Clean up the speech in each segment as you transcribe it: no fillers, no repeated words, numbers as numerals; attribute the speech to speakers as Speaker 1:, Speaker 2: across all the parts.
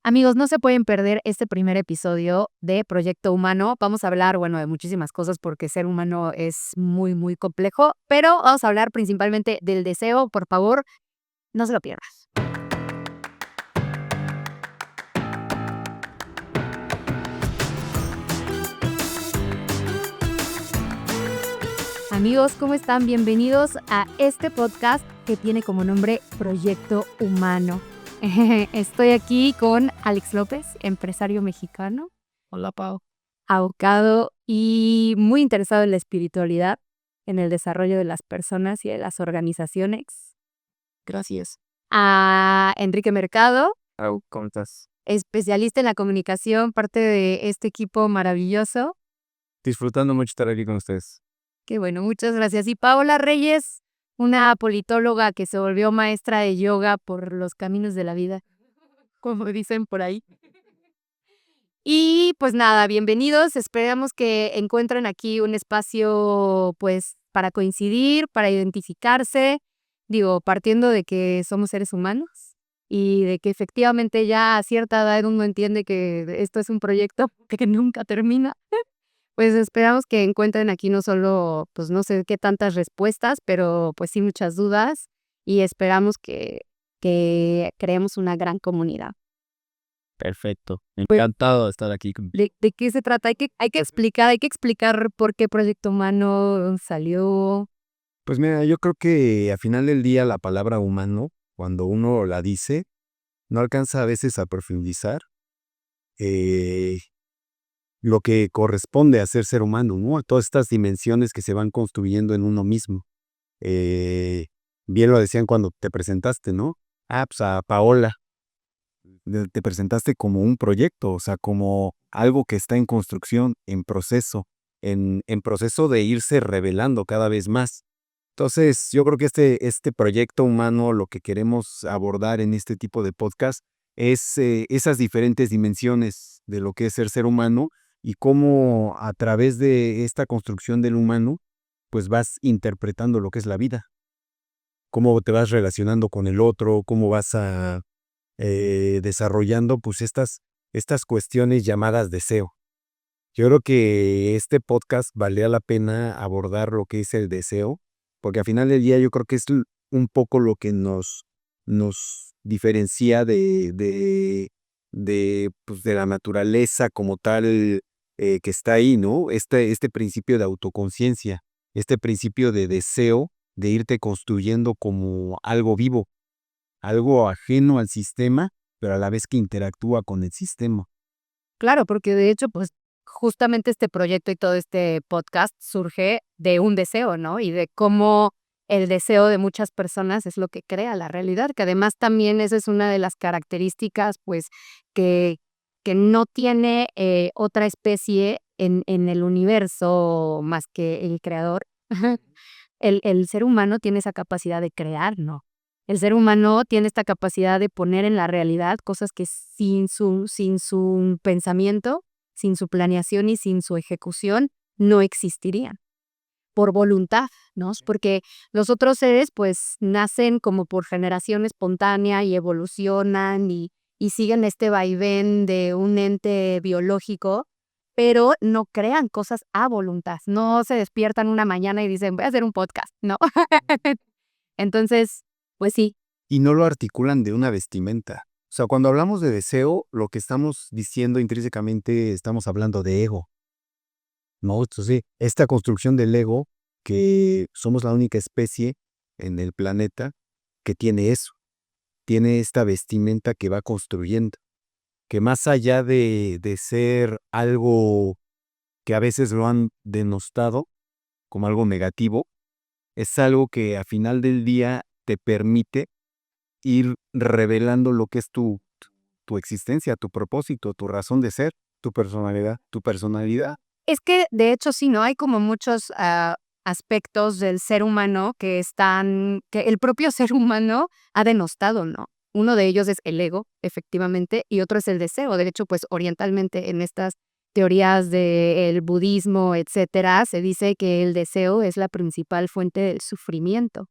Speaker 1: Amigos, no se pueden perder este primer episodio de Proyecto Humano. Vamos a hablar, bueno, de muchísimas cosas porque ser humano es muy, muy complejo, pero vamos a hablar principalmente del deseo. Por favor, no se lo pierdas. Amigos, ¿cómo están? Bienvenidos a este podcast que tiene como nombre Proyecto Humano. Estoy aquí con Alex López, empresario mexicano.
Speaker 2: Hola, Pau.
Speaker 1: Abocado y muy interesado en la espiritualidad, en el desarrollo de las personas y de las organizaciones.
Speaker 2: Gracias.
Speaker 1: A Enrique Mercado,
Speaker 2: Pau, ¿cómo estás?
Speaker 1: especialista en la comunicación, parte de este equipo maravilloso.
Speaker 2: Disfrutando mucho estar aquí con ustedes.
Speaker 1: Qué bueno, muchas gracias. Y Paola Reyes, una politóloga que se volvió maestra de yoga por los caminos de la vida, como dicen por ahí. Y pues nada, bienvenidos. Esperamos que encuentren aquí un espacio pues para coincidir, para identificarse, digo, partiendo de que somos seres humanos y de que efectivamente ya a cierta edad uno entiende que esto es un proyecto que nunca termina. Pues esperamos que encuentren aquí no solo, pues no sé qué tantas respuestas, pero pues sí muchas dudas y esperamos que creemos una gran comunidad.
Speaker 2: Perfecto.
Speaker 1: Pues,
Speaker 2: Encantado de estar aquí.
Speaker 1: ¿De qué se trata? Hay que explicar por qué Proyecto Humano salió.
Speaker 3: Pues mira, yo creo que al final del día la palabra humano, cuando uno la dice, no alcanza a veces a profundizar eh, lo que corresponde a ser humano, ¿no? Todas estas dimensiones que se van construyendo en uno mismo. Bien lo decían cuando te presentaste, ¿no? Pues a Paola, te presentaste como un proyecto, o sea, como algo que está en construcción, en proceso, en proceso de irse revelando cada vez más. Entonces, yo creo que este proyecto humano, lo que queremos abordar en este tipo de podcast es esas diferentes dimensiones de lo que es ser humano y cómo a través de esta construcción del humano, pues vas interpretando lo que es la vida, cómo te vas relacionando con el otro, cómo vas desarrollando pues estas cuestiones llamadas deseo. Yo creo que este podcast valía la pena abordar lo que es el deseo, porque al final del día yo creo que es un poco lo que nos diferencia pues, de la naturaleza como tal que está ahí, ¿no? Este principio de autoconciencia, este principio de deseo de irte construyendo como algo vivo, algo ajeno al sistema, pero a la vez que interactúa con el sistema.
Speaker 1: Claro, porque de hecho, pues justamente este proyecto y todo este podcast surge de un deseo, ¿no? Y de cómo el deseo de muchas personas es lo que crea la realidad, que además también esa es una de las características, pues, que, que no tiene otra especie en el universo más que el creador. El ser humano tiene esa capacidad de crear, ¿no? El ser humano tiene esta capacidad de poner en la realidad cosas que sin su pensamiento, sin su planeación y sin su ejecución no existirían. Por voluntad, ¿no? Porque los otros seres pues nacen como por generación espontánea y evolucionan y siguen este vaivén de un ente biológico, pero no crean cosas a voluntad. No se despiertan una mañana y dicen, voy a hacer un podcast, ¿no? Entonces, pues sí.
Speaker 3: Y no lo articulan de una vestimenta. O sea, cuando hablamos de deseo, lo que estamos diciendo intrínsecamente, estamos hablando de ego, ¿no? Entonces, esta construcción del ego, que somos la única especie en el planeta que tiene eso, tiene esta vestimenta que va construyendo, que más allá de ser algo que a veces lo han denostado como algo negativo, es algo que a final del día te permite ir revelando lo que es tu existencia, tu propósito, tu razón de ser, tu personalidad, tu personalidad.
Speaker 1: Es que de hecho sí, ¿no? Hay como muchos aspectos del ser humano que el propio ser humano ha denostado, ¿no? Uno de ellos es el ego, efectivamente, y otro es el deseo. De hecho, pues orientalmente en estas teorías del budismo, etcétera, se dice que el deseo es la principal fuente del sufrimiento.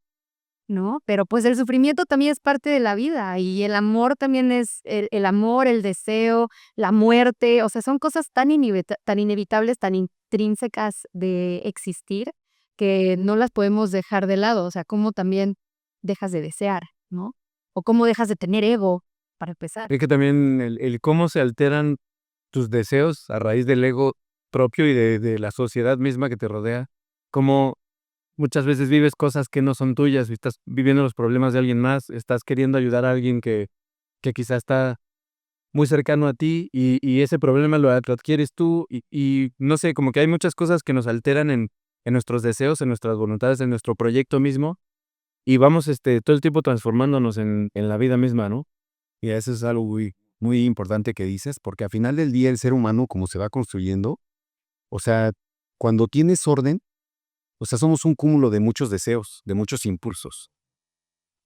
Speaker 1: ¿no? Pero pues el sufrimiento también es parte de la vida y el amor también es el amor, el deseo, la muerte, o sea, son cosas tan inevitables, tan intrínsecas de existir que no las podemos dejar de lado, o sea, cómo también dejas de desear, ¿no? O cómo dejas de tener ego, para empezar.
Speaker 2: Es que también el cómo se alteran tus deseos a raíz del ego propio y de la sociedad misma que te rodea. Cómo muchas veces vives cosas que no son tuyas y estás viviendo los problemas de alguien más, estás queriendo ayudar a alguien que quizá está muy cercano a ti y ese problema lo adquieres tú y no sé, como que hay muchas cosas que nos alteran en nuestros deseos, en nuestras voluntades, en nuestro proyecto mismo y vamos todo el tiempo transformándonos en la vida misma, ¿no?
Speaker 3: Y eso es algo muy importante que dices, porque al final del día el ser humano, como se va construyendo, o sea, cuando tienes orden, o sea, somos un cúmulo de muchos deseos, de muchos impulsos,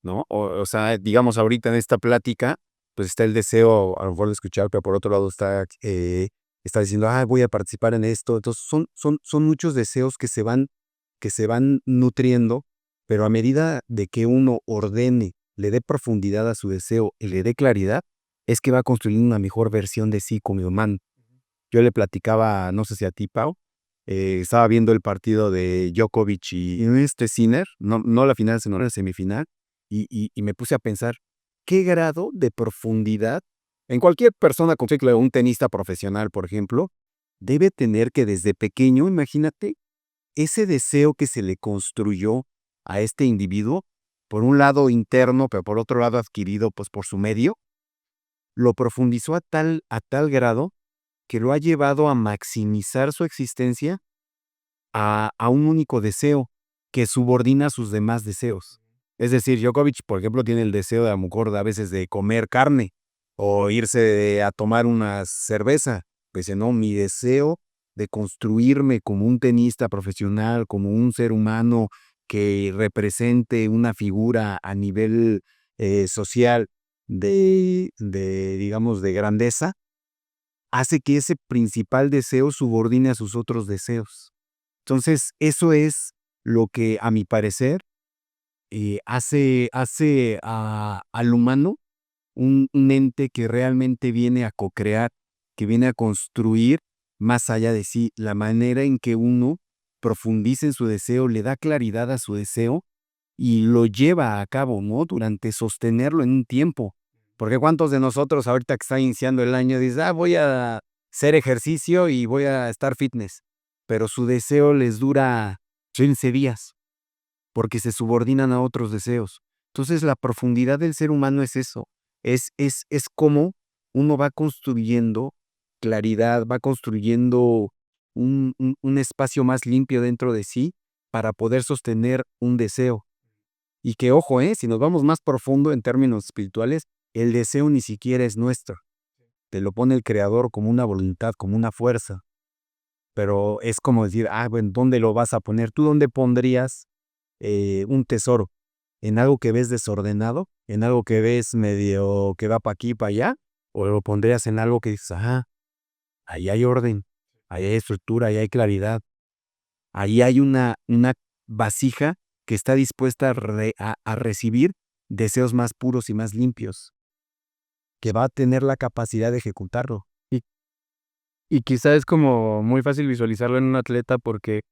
Speaker 3: ¿no? O sea, digamos, ahorita en esta plática, pues está el deseo, a lo mejor de escuchar, pero por otro lado está diciendo, voy a participar en esto. Entonces, son muchos deseos que se van nutriendo, pero a medida de que uno ordene, le dé profundidad a su deseo y le dé claridad, es que va construyendo una mejor versión de sí como humano. Yo le platicaba, no sé si a ti, Pau, estaba viendo el partido de Djokovic y Sinner, no la final, sino la semifinal, y me puse a pensar, ¿qué grado de profundidad en cualquier persona, con un tenista profesional, por ejemplo, debe tener que desde pequeño, imagínate, ese deseo que se le construyó a este individuo, por un lado interno, pero por otro lado adquirido pues, por su medio, lo profundizó a tal grado que lo ha llevado a maximizar su existencia a un único deseo que subordina sus demás deseos. Es decir, Djokovic, por ejemplo, tiene el deseo de a lo mejor a veces de comer carne o irse a tomar una cerveza. Pues no, mi deseo de construirme como un tenista profesional, como un ser humano que represente una figura a nivel social digamos, de grandeza, hace que ese principal deseo subordine a sus otros deseos. Entonces, eso es lo que, a mi parecer, hace al humano un ente que realmente viene a co-crear, que viene a construir más allá de sí. La manera en que uno profundiza en su deseo, le da claridad a su deseo y lo lleva a cabo, ¿no? Durante sostenerlo en un tiempo. Porque ¿cuántos de nosotros ahorita que está iniciando el año dicen, voy a hacer ejercicio y voy a estar fitness? Pero su deseo les dura 15 días, porque se subordinan a otros deseos. Entonces la profundidad del ser humano es eso, es como uno va construyendo claridad, va construyendo un espacio más limpio dentro de sí para poder sostener un deseo. Y que ojo, si nos vamos más profundo en términos espirituales, el deseo ni siquiera es nuestro. Te lo pone el Creador como una voluntad, como una fuerza. Pero es como decir, bueno, ¿dónde lo vas a poner? ¿Tú dónde pondrías un tesoro? ¿En algo que ves desordenado? ¿En algo que ves medio que va para aquí, para allá? ¿O lo pondrías en algo que dices, ahí hay orden, ahí hay estructura, ahí hay claridad, ahí hay una vasija que está dispuesta a recibir deseos más puros y más limpios, que va a tener la capacidad de ejecutarlo?
Speaker 2: Y, y quizá es como muy fácil visualizarlo en un atleta porque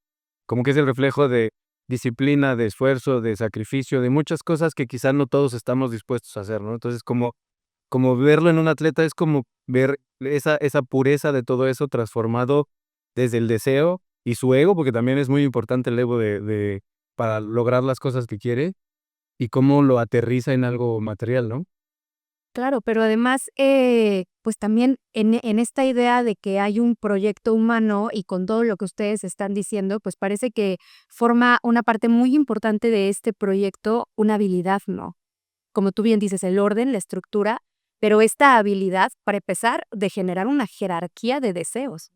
Speaker 2: como que es el reflejo de disciplina, de esfuerzo, de sacrificio, de muchas cosas que quizá no todos estamos dispuestos a hacer, ¿no? Entonces, como verlo en un atleta es como ver esa pureza de todo eso transformado desde el deseo y su ego, porque también es muy importante el ego para lograr las cosas que quiere, y cómo lo aterriza en algo material, ¿no?
Speaker 1: Claro, pero además, pues también en esta idea de que hay un proyecto humano y con todo lo que ustedes están diciendo, pues parece que forma una parte muy importante de este proyecto una habilidad, ¿no? Como tú bien dices, el orden, la estructura, pero esta habilidad, para empezar, de generar una jerarquía de deseos.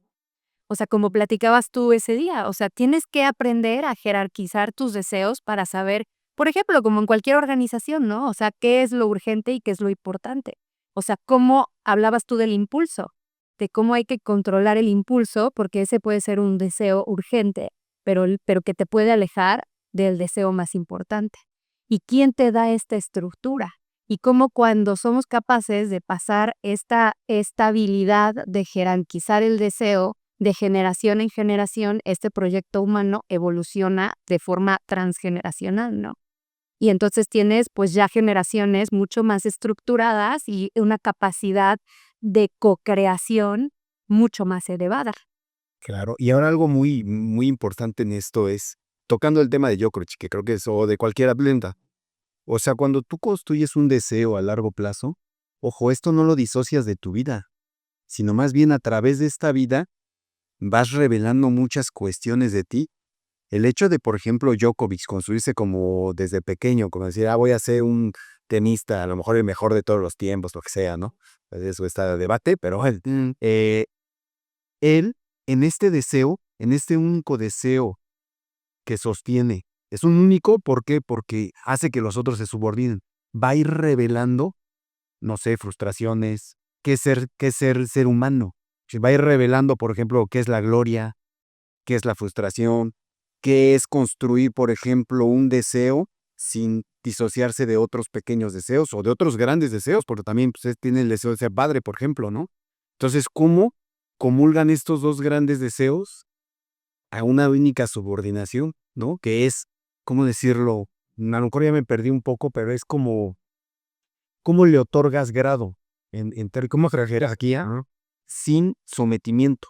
Speaker 1: O sea, como platicabas tú ese día, o sea, tienes que aprender a jerarquizar tus deseos para saber, por ejemplo, como en cualquier organización, ¿no? O sea, qué es lo urgente y qué es lo importante. O sea, cómo hablabas tú del impulso, de cómo hay que controlar el impulso, porque ese puede ser un deseo urgente, pero que te puede alejar del deseo más importante. ¿Y quién te da esta estructura? Y cómo cuando somos capaces de pasar esta habilidad de jerarquizar el deseo de generación en generación, este proyecto humano evoluciona de forma transgeneracional, ¿no? Y entonces tienes pues ya generaciones mucho más estructuradas y una capacidad de co-creación mucho más elevada.
Speaker 3: Claro, y ahora algo muy, muy importante en esto es, tocando el tema de Jokovic, que creo que es, o de cualquier atleta, o sea, cuando tú construyes un deseo a largo plazo, ojo, esto no lo disocias de tu vida, sino más bien a través de esta vida vas revelando muchas cuestiones de ti. El hecho de, por ejemplo, Djokovic construirse como desde pequeño, como decir, voy a ser un tenista, a lo mejor el mejor de todos los tiempos, lo que sea, ¿no? Eso está de debate, pero bueno, él, en este deseo, en este único deseo que sostiene, es un único, ¿por qué? Porque hace que los otros se subordinen. Va a ir revelando, no sé, frustraciones, qué es ser humano. Va a ir revelando, por ejemplo, qué es la gloria, qué es la frustración, qué es construir, por ejemplo, un deseo sin disociarse de otros pequeños deseos o de otros grandes deseos, porque también pues, tiene el deseo de ser padre, por ejemplo, ¿no? Entonces, ¿cómo comulgan estos dos grandes deseos a una única subordinación, ¿no? Que es, ¿cómo decirlo? A lo mejor ya me perdí un poco, pero es como, ¿cómo le otorgas grado cómo jerarquía sin sometimiento?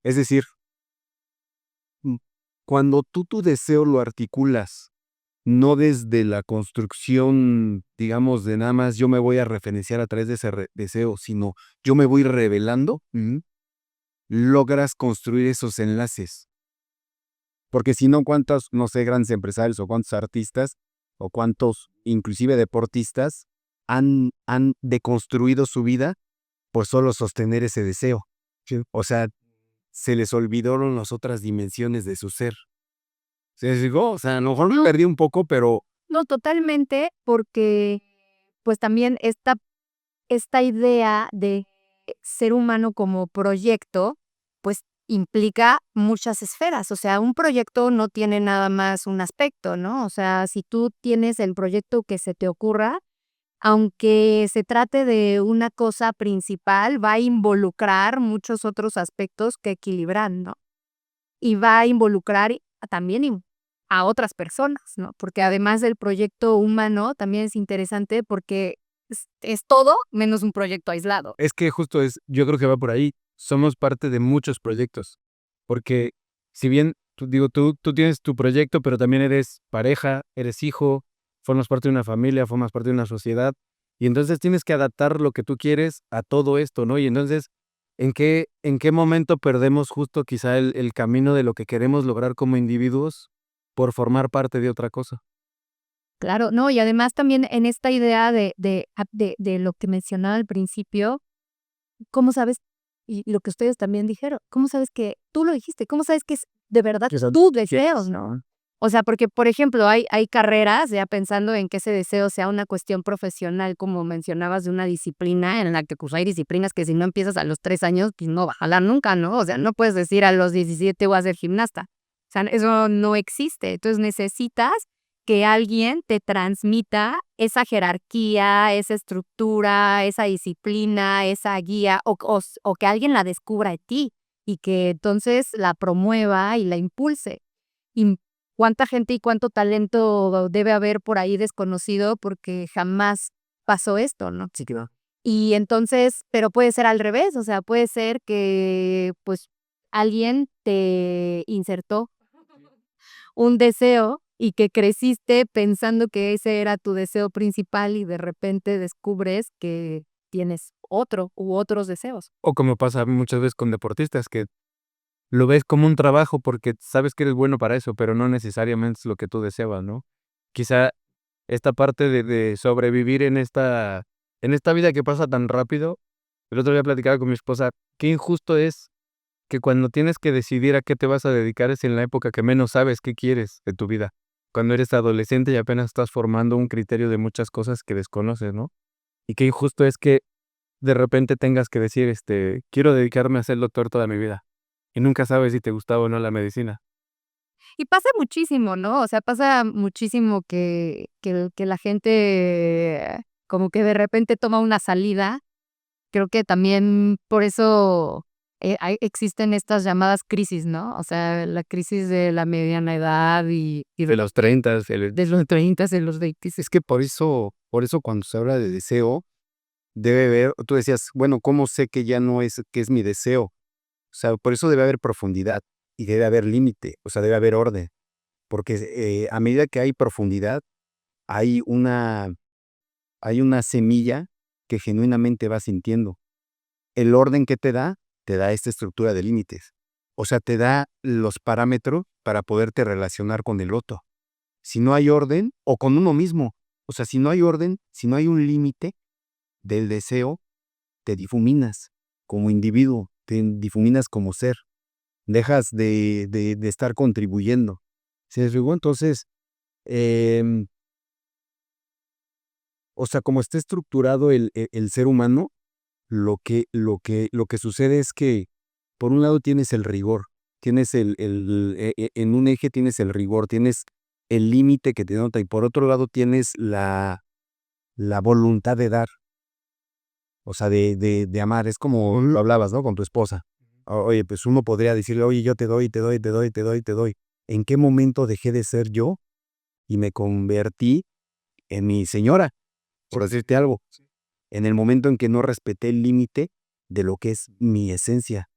Speaker 3: Es decir, cuando tú tu deseo lo articulas, no desde la construcción, digamos, de nada más yo me voy a referenciar a través de ese deseo, sino yo me voy revelando, logras construir esos enlaces. Porque si no, ¿cuántos, no sé, grandes empresarios o cuántos artistas o cuántos, inclusive deportistas, han deconstruido su vida por solo sostener ese deseo? Sí. O sea, se les olvidaron las otras dimensiones de su ser. ¿Se digo? O sea, a lo mejor me perdí un poco, pero
Speaker 1: No, totalmente, porque pues también esta idea de ser humano como proyecto, pues implica muchas esferas. O sea, un proyecto no tiene nada más un aspecto, ¿no? O sea, si tú tienes el proyecto que se te ocurra, aunque se trate de una cosa principal, va a involucrar muchos otros aspectos que equilibran, ¿no? Y va a involucrar también a otras personas, ¿no? Porque además del proyecto humano, también es interesante porque es todo menos un proyecto aislado.
Speaker 2: es que justo yo creo que va por ahí. Somos parte de muchos proyectos. Porque si bien, tú tienes tu proyecto, pero también eres pareja, eres hijo, formas parte de una familia, formas parte de una sociedad. Y entonces tienes que adaptar lo que tú quieres a todo esto, ¿no? Y entonces, ¿en qué momento perdemos justo quizá el camino de lo que queremos lograr como individuos por formar parte de otra cosa?
Speaker 1: Claro, no, y además también en esta idea de lo que mencionaba al principio, ¿cómo sabes? Y lo que ustedes también dijeron, ¿cómo sabes que tú lo dijiste? ¿Cómo sabes que es de verdad
Speaker 3: que son
Speaker 1: tu deseo,
Speaker 3: quieres,
Speaker 1: no?
Speaker 3: ¿no?
Speaker 1: O sea, porque, por ejemplo, hay carreras, ya pensando en que ese deseo sea una cuestión profesional, como mencionabas, de una disciplina en la que, pues, hay disciplinas que si no empiezas a los 3 años, pues, no va a jalar nunca, ¿no? O sea, no puedes decir a los 17 voy a ser gimnasta. O sea, eso no existe. Entonces, necesitas que alguien te transmita esa jerarquía, esa estructura, esa disciplina, esa guía, o que alguien la descubra en ti y que entonces la promueva y la impulse. Y cuánta gente y cuánto talento debe haber por ahí desconocido porque jamás pasó esto, ¿no?
Speaker 3: Sí, claro.
Speaker 1: Y entonces, pero puede ser al revés, o sea, puede ser que, pues, alguien te insertó un deseo y que creciste pensando que ese era tu deseo principal y de repente descubres que tienes otro u otros deseos.
Speaker 2: O como pasa muchas veces con deportistas, que lo ves como un trabajo porque sabes que eres bueno para eso, pero no necesariamente es lo que tú deseabas, ¿no? Quizá esta parte de sobrevivir en esta vida que pasa tan rápido. El otro día platicaba con mi esposa, qué injusto es que cuando tienes que decidir a qué te vas a dedicar es en la época que menos sabes qué quieres de tu vida. Cuando eres adolescente y apenas estás formando un criterio de muchas cosas que desconoces, ¿no? Y qué injusto es que de repente tengas que decir, quiero dedicarme a ser doctor toda mi vida. Y nunca sabes si te gustaba o no la medicina.
Speaker 1: Y pasa muchísimo, ¿no? O sea, pasa muchísimo que la gente como que de repente toma una salida. Creo que también por eso existen estas llamadas crisis, ¿no? O sea, la crisis de la mediana edad y
Speaker 2: De los 30,
Speaker 1: de los 30, de los 20.
Speaker 3: Es que por eso cuando se habla de deseo, debe haber, tú decías, bueno, ¿cómo sé que ya no es, que es mi deseo? O sea, por eso debe haber profundidad y debe haber límite, o sea, debe haber orden, porque a medida que hay profundidad, hay una, hay una semilla que genuinamente vas sintiendo. El orden que te da esta estructura de límites. O sea, te da los parámetros para poderte relacionar con el otro. Si no hay orden, o con uno mismo, o sea, si no hay orden, si no hay un límite del deseo, te difuminas como individuo, te difuminas como ser, dejas de estar contribuyendo. ¿Se desligó? Entonces, em, o sea, como está estructurado el ser humano, lo que sucede es que, por un lado tienes el rigor, tienes en un eje tienes el rigor, tienes el límite que te nota, y por otro lado tienes la voluntad de dar, o sea, de amar. Es como lo hablabas, ¿no? Con tu esposa. Oye, pues uno podría decirle, oye, yo te doy, te doy, te doy, te doy, te doy. ¿En qué momento dejé de ser yo y me convertí en mi señora? Por decirte algo. En el momento en que no respeté el límite de lo que es mi esencia.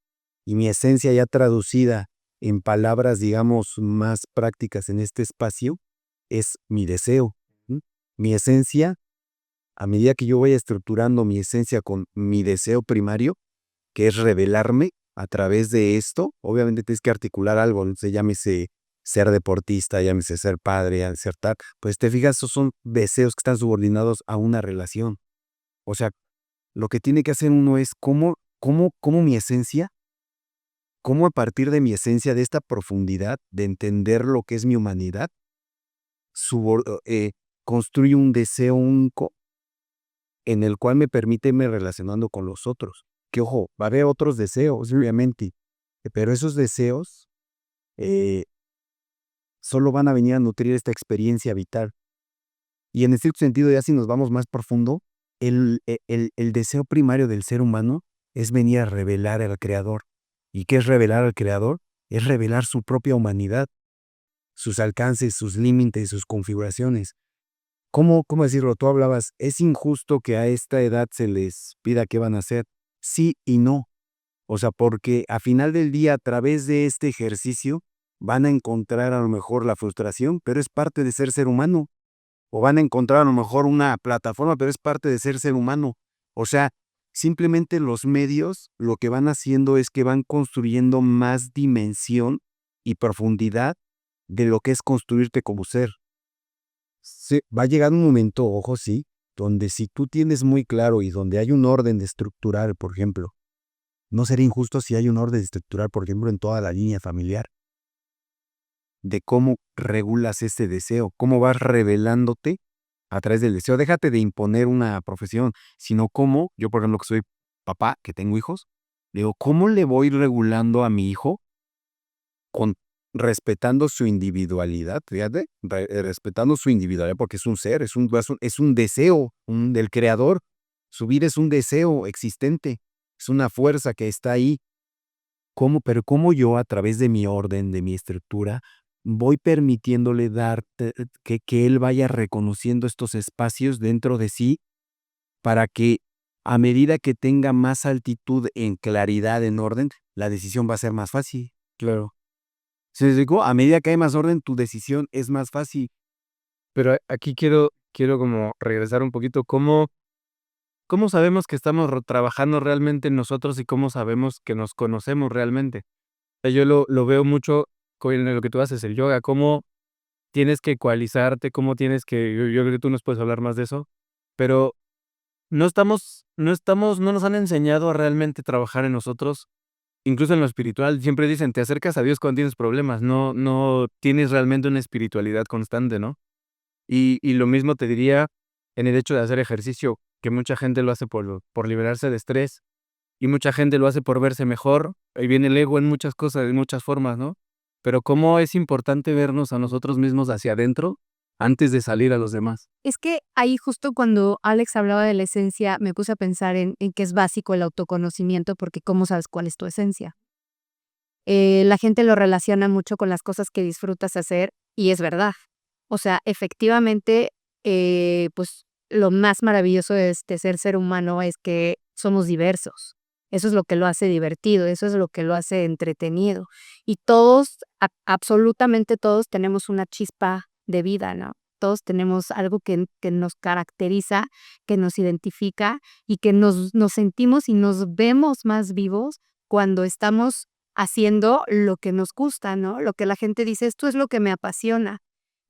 Speaker 3: Y mi esencia ya traducida en palabras, digamos, más prácticas en este espacio, es mi deseo. ¿M? Mi esencia, a medida que yo voy estructurando mi esencia con mi deseo primario, que es revelarme a través de esto, obviamente tienes que articular algo, no sé, llámese ser deportista, llámese ser padre, ser tal, pues te fijas, esos son deseos que están subordinados a una relación. O sea, lo que tiene que hacer uno es cómo mi esencia, cómo a partir de mi esencia, de esta profundidad, de entender lo que es mi humanidad, construyo un deseo único en el cual me permite irme relacionando con los otros. Que ojo, va a haber otros deseos, obviamente, pero esos deseos eh, solo van a venir a nutrir esta experiencia vital. Y en cierto sentido, ya si nos vamos más profundo, el deseo primario del ser humano es venir a revelar al Creador. ¿Y qué es revelar al Creador? Es revelar su propia humanidad, sus alcances, sus límites, sus configuraciones. ¿Cómo decirlo? Tú hablabas, es injusto que a esta edad se les pida qué van a hacer. Sí y no. O sea, porque a final del día, a través de este ejercicio, van a encontrar a lo mejor la frustración, pero es parte de ser humano. O van a encontrar a lo mejor una plataforma, pero es parte de ser humano. O sea, simplemente los medios lo que van haciendo es que van construyendo más dimensión y profundidad de lo que es construirte como ser. Va a llegar un momento, ojo, sí, donde si tú tienes muy claro y donde hay un orden estructural, por ejemplo, no sería injusto si hay un orden estructural, por ejemplo, en toda la línea familiar, de cómo regulas ese deseo, cómo vas revelándote a través del deseo. Déjate de imponer una profesión, sino cómo, yo por ejemplo que soy papá, que tengo hijos, digo, ¿cómo le voy regulando a mi hijo con respetando su individualidad? Fíjate, respetando su individualidad, porque es un ser, es un deseo del creador. Su vida es un deseo existente, es una fuerza que está ahí. Pero cómo yo, a través de mi orden, de mi estructura, voy permitiéndole que él vaya reconociendo estos espacios dentro de sí, para que a medida que tenga más altitud en claridad, en orden, la decisión va a ser más fácil. Claro. ¿Se explicó? A medida que hay más orden, tu decisión es más fácil.
Speaker 2: Pero aquí quiero como regresar un poquito, ¿cómo sabemos que estamos trabajando realmente en nosotros y cómo sabemos que nos conocemos realmente? O sea, yo lo veo mucho con lo que tú haces, el yoga, cómo tienes que ecualizarte, cómo tienes que, yo creo que tú nos puedes hablar más de eso, pero no nos han enseñado a realmente trabajar en nosotros, incluso en lo espiritual. Siempre dicen, te acercas a Dios cuando tienes problemas, no tienes realmente una espiritualidad constante, ¿no? Y lo mismo te diría en el hecho de hacer ejercicio, que mucha gente lo hace por liberarse de estrés, y mucha gente lo hace por verse mejor. Ahí viene el ego en muchas cosas, en muchas formas, ¿no? pero cómo es importante vernos a nosotros mismos hacia adentro antes de salir a los demás.
Speaker 1: Es que ahí justo cuando Alex hablaba de la esencia, me puse a pensar en que es básico el autoconocimiento, porque ¿cómo sabes cuál es tu esencia? La gente lo relaciona mucho con las cosas que disfrutas hacer y es verdad. O sea, efectivamente, pues lo más maravilloso de ser humano es que somos diversos. Eso es lo que lo hace divertido, eso es lo que lo hace entretenido. Y todos, absolutamente todos tenemos una chispa de vida, ¿no? Todos tenemos algo que nos caracteriza, que nos identifica y que nos sentimos y nos vemos más vivos cuando estamos haciendo lo que nos gusta, ¿no? Lo que la gente dice, esto es lo que me apasiona.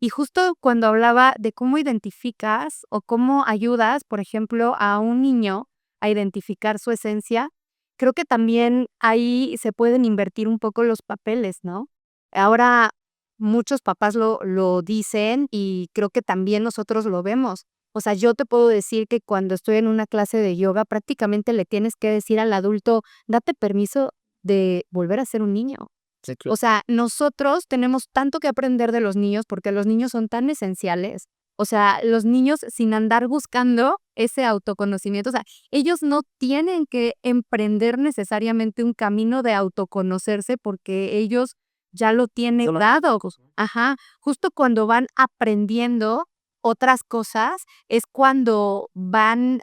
Speaker 1: Y justo cuando hablaba de cómo identificas o cómo ayudas, por ejemplo, a un niño a identificar su esencia, creo que también ahí se pueden invertir un poco los papeles, ¿no? Ahora muchos papás lo dicen y creo que también nosotros lo vemos. O sea, yo te puedo decir que cuando estoy en una clase de yoga, prácticamente le tienes que decir al adulto, date permiso de volver a ser un niño.
Speaker 2: Sí,
Speaker 1: O sea, nosotros tenemos tanto que aprender de los niños porque los niños son tan esenciales. O sea, los niños sin andar buscando ese autoconocimiento, o sea, ellos no tienen que emprender necesariamente un camino de autoconocerse porque ellos ya lo tienen dado. Ajá, justo cuando van aprendiendo otras cosas es cuando van,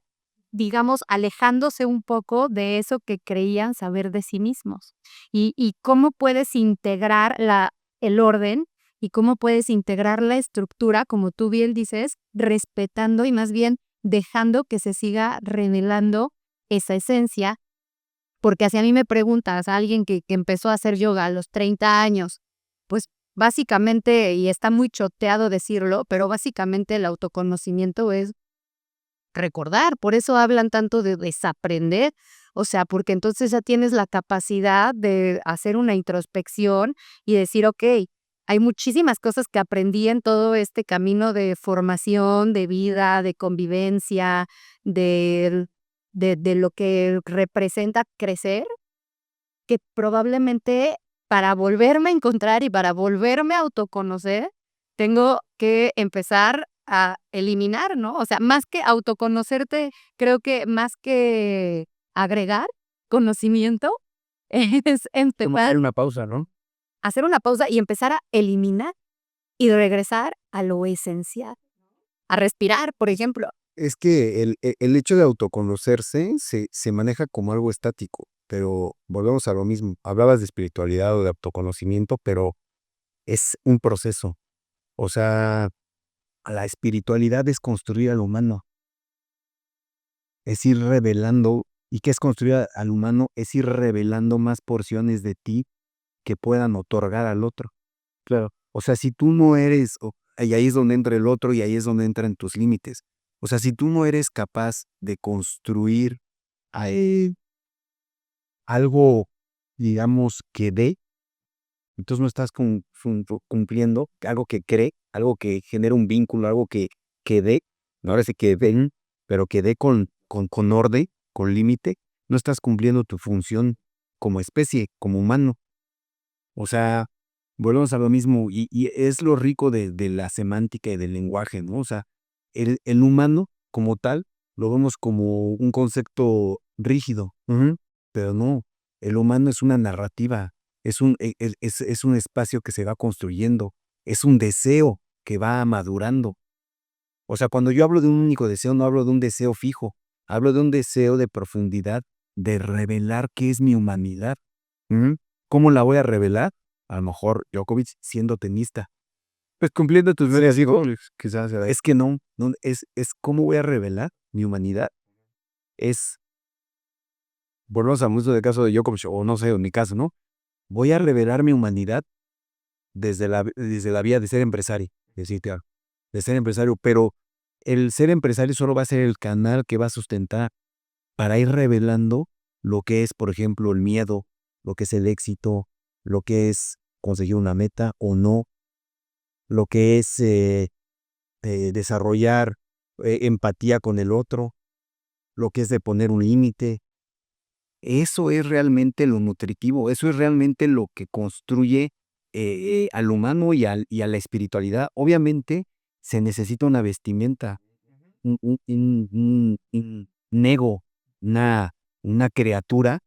Speaker 1: digamos, alejándose un poco de eso que creían saber de sí mismos. Y cómo puedes integrar el orden y cómo puedes integrar la estructura, como tú bien dices, respetando y más bien dejando que se siga revelando esa esencia. Porque si a mí me preguntas a alguien que empezó a hacer yoga a los 30 años, pues básicamente, y está muy choteado decirlo, pero básicamente el autoconocimiento es recordar, por eso hablan tanto de desaprender, o sea, porque entonces ya tienes la capacidad de hacer una introspección y decir, okey, hay muchísimas cosas que aprendí en todo este camino de formación, de vida, de convivencia, del de lo que representa crecer, que probablemente para volverme a encontrar y para volverme a autoconocer, tengo que empezar a eliminar, ¿no? O sea, más que autoconocerte, creo que más que agregar conocimiento, es
Speaker 2: como
Speaker 1: empezar
Speaker 2: hacer una pausa, ¿no?
Speaker 1: a hacer una pausa y empezar a eliminar y regresar a lo esencial, a respirar, por ejemplo.
Speaker 3: Es que el hecho de autoconocerse se maneja como algo estático, pero volvemos a lo mismo. Hablabas de espiritualidad o de autoconocimiento, pero es un proceso. O sea, la espiritualidad es construir al humano, es ir revelando. ¿Y qué es construir al humano? Es ir revelando más porciones de ti que puedan otorgar al otro.
Speaker 2: Claro.
Speaker 3: O sea, si tú no eres, y ahí es donde entra el otro y ahí es donde entran tus límites. O sea, si tú no eres capaz de construir eh, algo, digamos, que dé, entonces no estás cumpliendo algo que cree, algo que genera un vínculo, algo que dé, no ahora sí que den, pero que dé con orden, con límite, no estás cumpliendo tu función como especie, como humano. O sea, volvemos a lo mismo, y es lo rico de la semántica y del lenguaje, ¿no? O sea, el humano como tal lo vemos como un concepto rígido, pero no, el humano es una narrativa, es un espacio que se va construyendo, es un deseo que va madurando. O sea, cuando yo hablo de un único deseo, no hablo de un deseo fijo, hablo de un deseo de profundidad, de revelar qué es mi humanidad. ¿Mm? ¿Cómo la voy a revelar? A lo mejor Djokovic siendo tenista.
Speaker 2: Pues cumpliendo tus medias
Speaker 3: digo,
Speaker 2: quizás se
Speaker 3: Es que no es cómo voy a revelar mi humanidad. Es, volvemos al mucho del caso de Djokovic, o no sé, en mi caso, ¿no? Voy a revelar mi humanidad desde la vía de ser empresario, decirte algo, de ser empresario, pero el ser empresario solo va a ser el canal que va a sustentar para ir revelando lo que es, por ejemplo, el miedo, lo que es el éxito, lo que es conseguir una meta o no, lo que es desarrollar empatía con el otro, lo que es de poner un límite. Eso es realmente lo nutritivo, eso es realmente lo que construye al humano y a la espiritualidad, obviamente se necesita una vestimenta, un ego, una criatura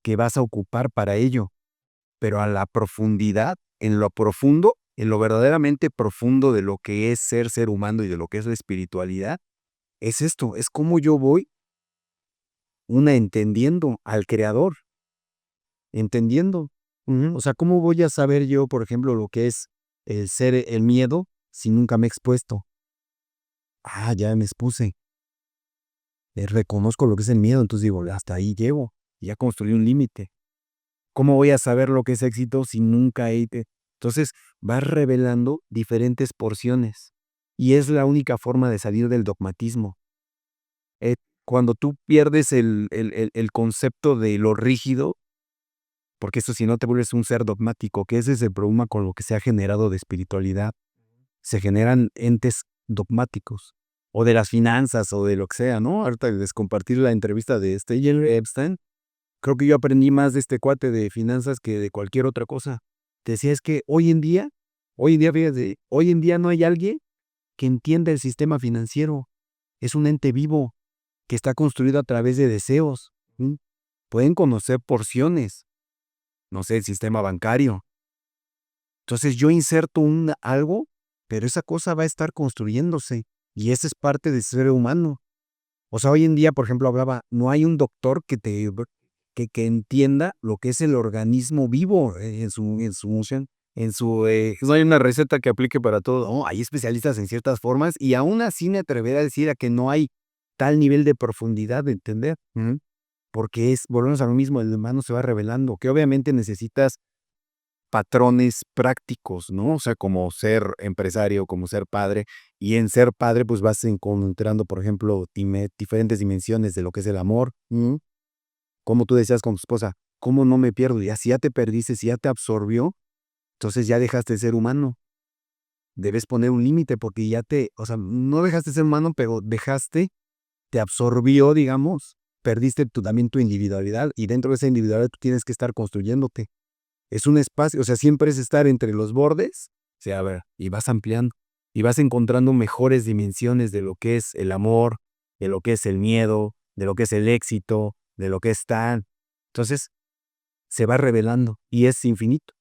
Speaker 3: que vas a ocupar para ello, pero a la profundidad, en lo profundo, en lo verdaderamente profundo de lo que es ser humano y de lo que es la espiritualidad, es esto, es como yo voy entendiendo al creador, entendiendo. O sea, ¿cómo voy a saber yo, por ejemplo, lo que es el miedo si nunca me he expuesto? Ah, ya me expuse. Reconozco lo que es el miedo, entonces digo, hasta ahí llego, ya construí un límite. ¿Cómo voy a saber lo que es éxito si nunca he... Entonces vas revelando diferentes porciones y es la única forma de salir del dogmatismo. Cuando tú pierdes el concepto de lo rígido, porque eso si no te vuelves un ser dogmático, que ese es el problema con lo que se ha generado de espiritualidad. Se generan entes dogmáticos, o de las finanzas, o de lo que sea, ¿no? Ahorita les compartí la entrevista de Epstein. Creo que yo aprendí más de este cuate de finanzas que de cualquier otra cosa. Te decía, es que fíjate, hoy en día no hay alguien que entienda el sistema financiero. Es un ente vivo que está construido a través de deseos. Pueden conocer porciones, no sé, el sistema bancario. Entonces yo inserto algo, pero esa cosa va a estar construyéndose y esa es parte del ser humano. O sea, hoy en día, por ejemplo, no hay un doctor que entienda lo que es el organismo vivo
Speaker 2: No hay una receta que aplique para todo.
Speaker 3: no, hay especialistas en ciertas formas y aún así me atrevería a decir a que no hay tal nivel de profundidad de entender. Porque volvemos a lo mismo, el humano se va revelando, que obviamente necesitas patrones prácticos, ¿no? O sea, como ser empresario, como ser padre, y en ser padre pues vas encontrando, por ejemplo, diferentes dimensiones de lo que es el amor. Como tú decías con tu esposa, ¿cómo no me pierdo? Ya si ya te perdiste, si ya te absorbió, entonces ya dejaste de ser humano. Debes poner un límite porque o sea, no dejaste de ser humano, pero te absorbió, digamos, perdiste también tu individualidad y dentro de esa individualidad tú tienes que estar construyéndote. Es un espacio, o sea, siempre es estar entre los bordes, o sea, a ver, y vas ampliando, y vas encontrando mejores dimensiones de lo que es el amor, de lo que es el miedo, de lo que es el éxito, de lo que es tal. Entonces, se va revelando y es infinito.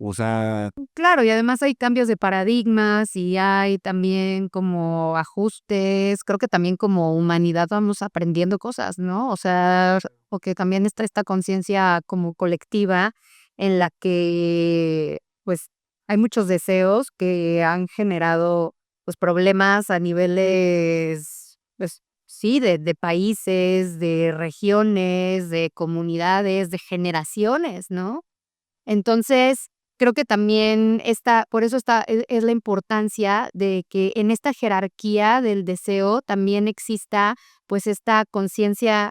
Speaker 3: O sea,
Speaker 1: Claro, y además hay cambios de paradigmas y hay también como ajustes, creo que también como humanidad vamos aprendiendo cosas, ¿no? O sea, o que también está esta conciencia como colectiva en la que pues hay muchos deseos que han generado pues problemas a niveles, pues sí, de países, de regiones, de comunidades, de generaciones, ¿no? Entonces, creo que también por eso es la importancia de que en esta jerarquía del deseo también exista, pues, esta conciencia,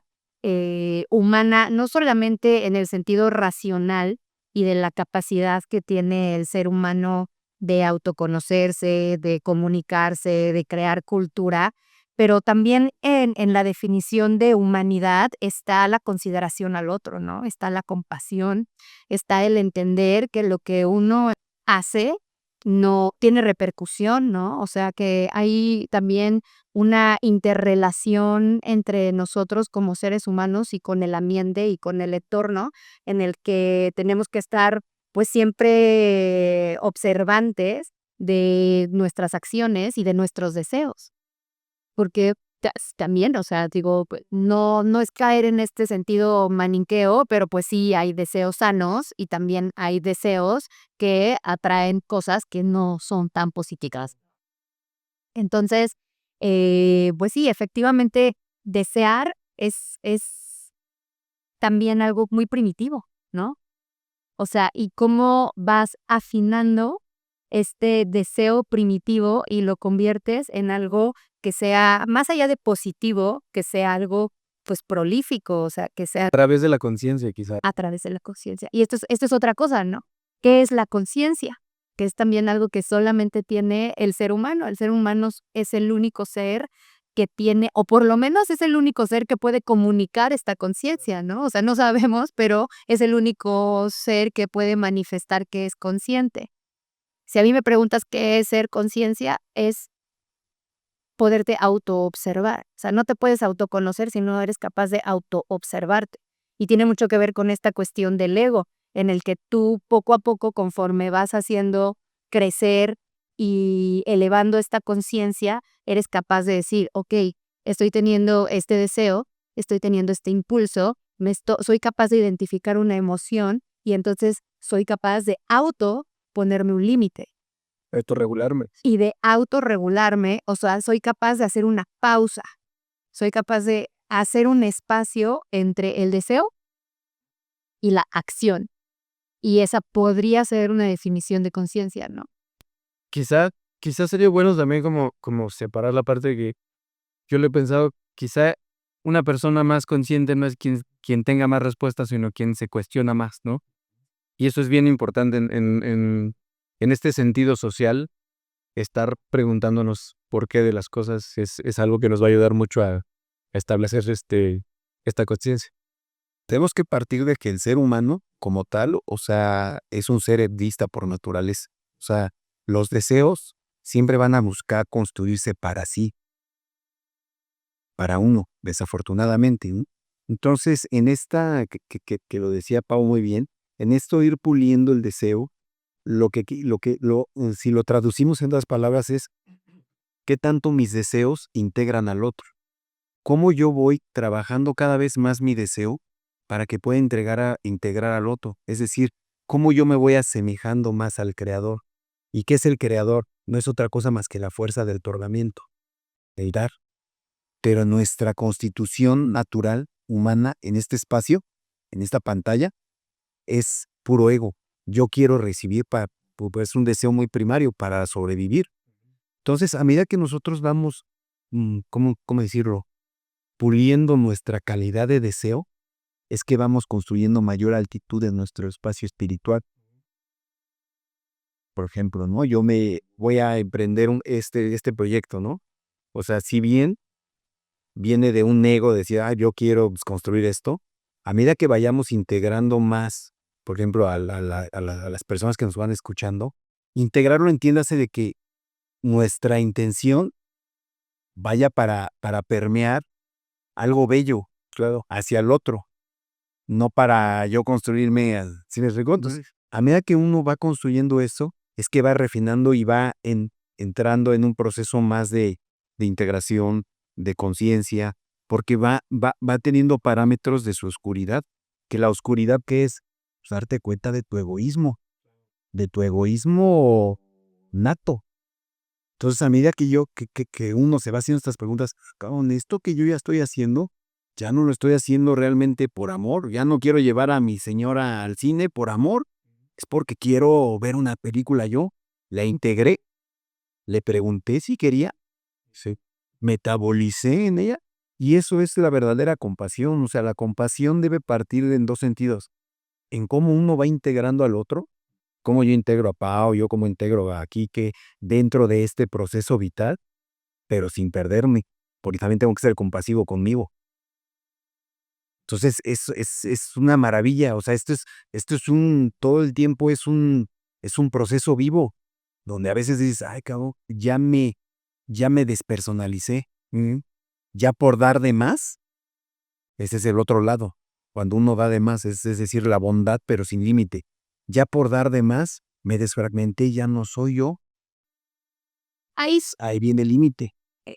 Speaker 1: humana, no solamente en el sentido racional y de la capacidad que tiene el ser humano de autoconocerse, de comunicarse, de crear cultura, pero también en la definición de humanidad está la consideración al otro, ¿no? Está la compasión, está el entender que lo que uno hace no tiene repercusión, ¿no? O sea, que hay también una interrelación entre nosotros como seres humanos y con el ambiente y con el entorno en el que tenemos que estar, pues, siempre observantes de nuestras acciones y de nuestros deseos. Porque también, o sea, digo, no es caer en este sentido maniqueo, pero pues sí hay deseos sanos y también hay deseos que atraen cosas que no son tan positivas. Entonces, pues sí, efectivamente, desear es también algo muy primitivo, ¿no? O sea, y cómo vas afinando este deseo primitivo y lo conviertes en algo que sea, más allá de positivo, que sea algo, pues, prolífico, o sea, que sea
Speaker 2: A través de la conciencia, quizá.
Speaker 1: a través de la conciencia. Y esto es otra cosa, ¿no? ¿Qué es la conciencia? Que es también algo que solamente tiene el ser humano. El ser humano es el único ser que tiene, o por lo menos es el único ser que puede comunicar esta conciencia, ¿no? O sea, no sabemos, pero es el único ser que puede manifestar que es consciente. Si a mí me preguntas qué es ser conciencia, es poderte autoobservar. O sea, no te puedes autoconocer si no eres capaz de autoobservarte. Y tiene mucho que ver con esta cuestión del ego, en el que tú poco a poco, conforme vas haciendo crecer y elevando esta conciencia, eres capaz de decir, ok, estoy teniendo este deseo, estoy teniendo este impulso, soy capaz de identificar una emoción y entonces soy capaz de ponerme un límite
Speaker 2: Autorregularme.
Speaker 1: y de autorregularme, o sea, soy capaz de hacer una pausa, soy capaz de hacer un espacio entre el deseo y la acción. Y esa podría ser una definición de conciencia, ¿no?
Speaker 2: Quizá, quizá sería bueno también como separar la parte de que yo le he pensado, quizá una persona más consciente no es quien tenga más respuestas, sino quien se cuestiona más, ¿no? Y eso es bien importante en este sentido social, estar preguntándonos por qué de las cosas es algo que nos va a ayudar mucho a establecer esta conciencia.
Speaker 3: Tenemos que partir de que el ser humano, como tal, o sea, es un ser egoísta por naturaleza. O sea, los deseos siempre van a buscar construirse para sí, para uno, desafortunadamente, ¿no? Entonces, en esta, que lo decía Pau muy bien, en esto ir puliendo el deseo, si lo traducimos en otras palabras es, ¿qué tanto mis deseos integran al otro? ¿Cómo yo voy trabajando cada vez más mi deseo para que pueda integrar al otro? Es decir, ¿cómo yo me voy asemejando más al Creador? ¿Y qué es el Creador? No es otra cosa más que la fuerza del otorgamiento, del dar. Pero nuestra constitución natural, humana, en este espacio, en esta pantalla, es puro ego. Yo quiero recibir, es un deseo muy primario para sobrevivir. Entonces, a medida que nosotros vamos, ¿cómo decirlo? Puliendo nuestra calidad de deseo, es que vamos construyendo mayor altitud en nuestro espacio espiritual. Por ejemplo, ¿no? Yo me voy a emprender este proyecto, ¿no? O sea, si bien viene de un ego, de decir, yo quiero construir esto, a medida que vayamos integrando más, por ejemplo, a las personas que nos van escuchando, integrarlo, entiéndase de que nuestra intención vaya para permear algo bello, claro, hacia el otro, no para yo construirme, ¿sí me explico? Entonces, a medida que uno va construyendo eso, es que va refinando y va entrando en un proceso más de integración, de conciencia, porque va teniendo parámetros de su oscuridad, que la oscuridad, ¿qué es? Pues darte cuenta de tu egoísmo nato. Entonces, a medida que uno se va haciendo estas preguntas, cabrón, esto que yo ya estoy haciendo, ya no lo estoy haciendo realmente por amor, ya no quiero llevar a mi señora al cine por amor, es porque quiero ver una película yo, la integré, le pregunté si quería, sí, metabolicé en ella, y eso es la verdadera compasión. O sea, la compasión debe partir en dos sentidos, en cómo uno va integrando al otro, cómo yo integro a Pau, yo cómo integro a Quique dentro de este proceso vital, pero sin perderme, porque también tengo que ser compasivo conmigo. Entonces, es una maravilla, o sea, todo el tiempo es un proceso vivo, donde a veces dices, ay, cabrón, ya me despersonalicé, ya por dar de más, ese es el otro lado, cuando uno da de más, es decir, la bondad, pero sin límite. Ya por dar de más, me desfragmenté, ya no soy yo,
Speaker 1: Ahí
Speaker 3: ahí viene el límite.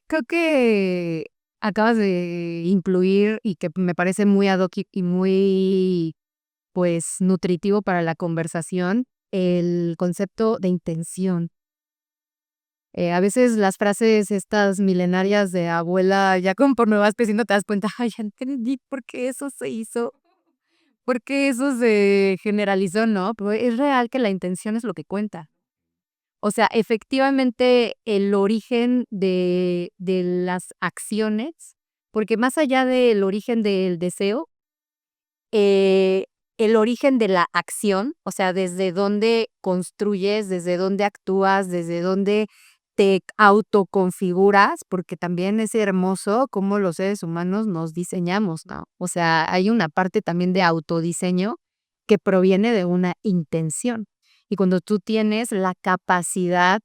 Speaker 1: creo que acabas de incluir y que me parece muy ad hoc y muy, pues, nutritivo para la conversación, el concepto de intención. A veces las frases estas milenarias de abuela, ya conforme vas creciendo te das cuenta, ay, ya entendí por qué eso se hizo, por qué eso se generalizó, ¿no? Pero es real que la intención es lo que cuenta. O sea, efectivamente, el origen de las acciones, porque más allá del origen del deseo, eh, el origen de la acción, o sea, desde dónde construyes, desde dónde actúas, desde dónde te autoconfiguras, porque también es hermoso cómo los seres humanos nos diseñamos, ¿no? O sea, hay una parte también de autodiseño que proviene de una intención. Y cuando tú tienes la capacidad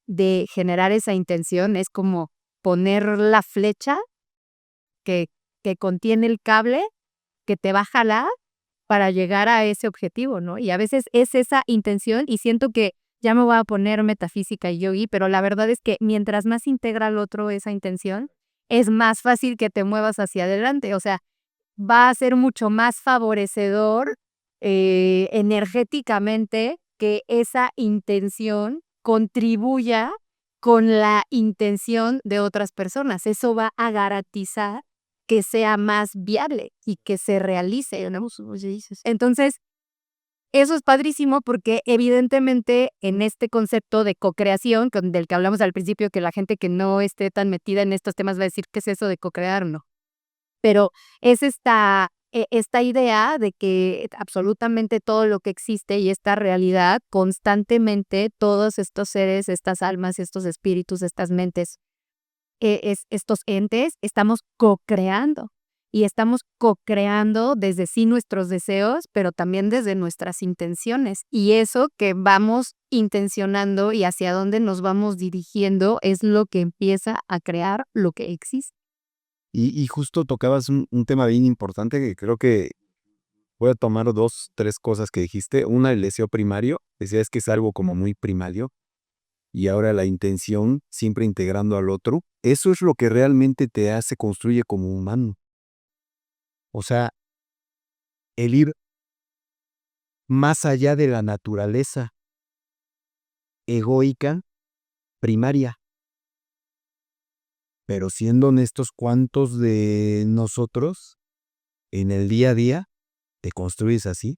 Speaker 1: de generar esa intención, es como poner la flecha que, que contiene el cable que te va a jalar para llegar a ese objetivo, ¿no? Y a veces es esa intención y siento que ya me voy a poner metafísica y yogi, pero la verdad es que mientras más integra al otro esa intención, es más fácil que te muevas hacia adelante. O sea, va a ser mucho más favorecedor energéticamente que esa intención contribuya con la intención de otras personas. Eso va a garantizar que sea más viable y que se realice, ¿no? Entonces, eso es padrísimo porque evidentemente en este concepto de co-creación, del que hablamos al principio, que la gente que no esté tan metida en estos temas va a decir, ¿qué es eso de co-crear? No. Pero es esta idea de que absolutamente todo lo que existe y esta realidad, constantemente todos estos seres, estas almas, estos espíritus, estas mentes, estos entes, estamos co-creando. Y estamos co-creando desde sí nuestros deseos, pero también desde nuestras intenciones. Y eso que vamos intencionando y hacia dónde nos vamos dirigiendo es lo que empieza a crear lo que existe.
Speaker 3: Y justo tocabas un tema bien importante que creo que voy a tomar 2, 3 cosas que dijiste. Una, el deseo primario. Decías que es algo como muy primario. Y ahora la intención, siempre integrando al otro. Eso es lo que realmente te construye como humano. O sea, el ir más allá de la naturaleza egoica primaria. Pero siendo honestos, ¿cuántos de nosotros en el día a día te construyes así?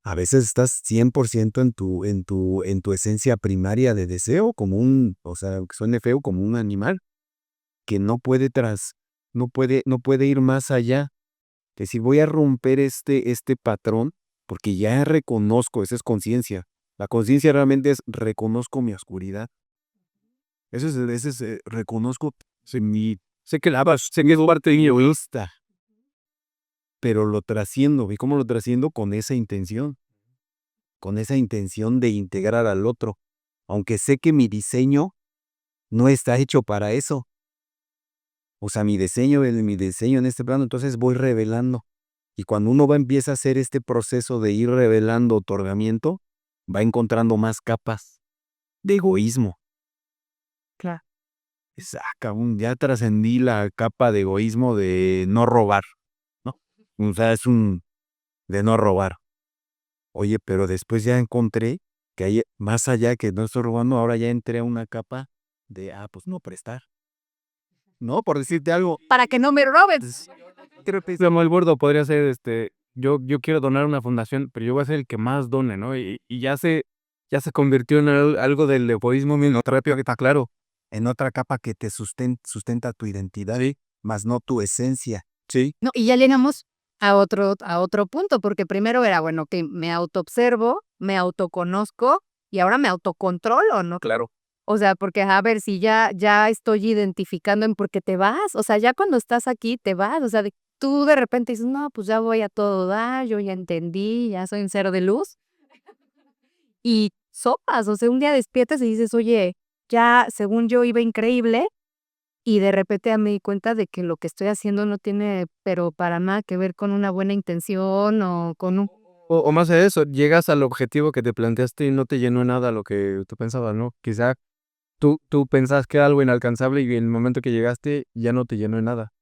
Speaker 3: A veces estás 100% en tu esencia primaria de deseo, o sea, que suene feo, como un animal que no puede ir más allá. Decir, voy a romper este patrón porque ya reconozco, esa es conciencia. La conciencia realmente es reconozco mi oscuridad. Reconozco
Speaker 2: Sé que lavas, sé que es parte de mí.
Speaker 3: egoísta, pero lo trasciendo. ¿Y cómo lo trasciendo? Con esa intención de integrar al otro. Aunque sé que mi diseño no está hecho para eso. O sea, mi diseño en este plano, entonces voy revelando. Y cuando uno empieza a hacer este proceso de ir revelando otorgamiento, va encontrando más capas de egoísmo.
Speaker 1: Claro.
Speaker 3: Ya trascendí la capa de egoísmo de no robar, ¿no? O sea, de no robar. Oye, pero después ya encontré que hay más allá que no estoy robando, ahora ya entré a una capa de, pues no prestar. ¿No? Por decirte algo.
Speaker 1: Para que no me robes.
Speaker 2: Como el gordo podría ser, yo quiero donar a una fundación, pero yo voy a ser el que más done, ¿no? Y ya se convirtió en algo del egoísmo mismo, rápido que está claro.
Speaker 3: En otra capa que te sustenta tu identidad, más no tu esencia. Sí.
Speaker 1: No, y ya llegamos a otro punto, porque primero era, bueno, que me autoobservo, me autoconozco y ahora me autocontrolo, ¿no?
Speaker 2: Claro.
Speaker 1: O sea, porque a ver, si ya estoy identificando en por qué te vas, o sea, ya cuando estás aquí te vas, o sea, tú de repente dices, no, pues ya voy a todo dar, yo ya entendí, ya soy un cero de luz, y sopas, o sea, un día despiertas y dices, oye, ya según yo iba increíble, y de repente ya me di cuenta de que lo que estoy haciendo no tiene, pero para nada que ver con una buena intención o con un...
Speaker 2: O más de eso, llegas al objetivo que te planteaste y no te llenó nada lo que tú pensabas, ¿no? Quizá tú pensabas que era algo inalcanzable y en el momento que llegaste ya no te llenó de nada.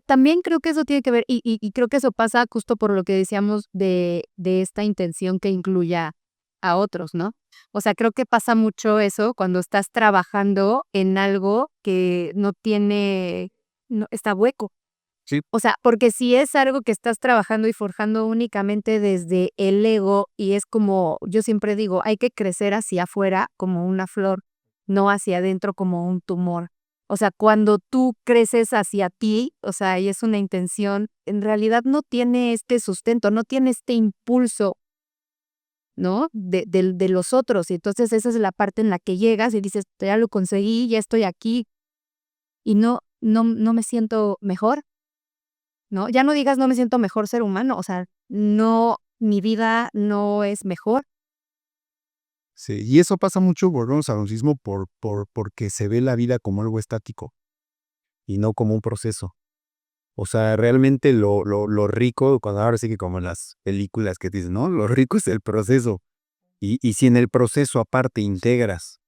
Speaker 1: También creo que eso tiene que ver, y creo que eso pasa justo por lo que decíamos de esta intención que incluya a otros, ¿no? O sea, creo que pasa mucho eso cuando estás trabajando en algo que no tiene, no, está hueco.
Speaker 2: Sí.
Speaker 1: O sea, porque si es algo que estás trabajando y forjando únicamente desde el ego, y es como, yo siempre digo, hay que crecer hacia afuera como una flor, no hacia adentro como un tumor. O sea, cuando tú creces hacia ti, o sea, y es una intención, en realidad no tiene este sustento, no tiene este impulso ¿no? De los otros. Y entonces esa es la parte en la que llegas y dices, ya lo conseguí, ya estoy aquí y no me siento mejor, ¿no? Ya no digas no me siento mejor ser humano, o sea, no, mi vida no es mejor.
Speaker 3: Sí, y eso pasa mucho, volvemos al narcisismo, porque se ve la vida como algo estático y no como un proceso. O sea, realmente lo rico, cuando ahora sí que como en las películas que te dicen, ¿no? Lo rico es el proceso. Y si en el proceso aparte integras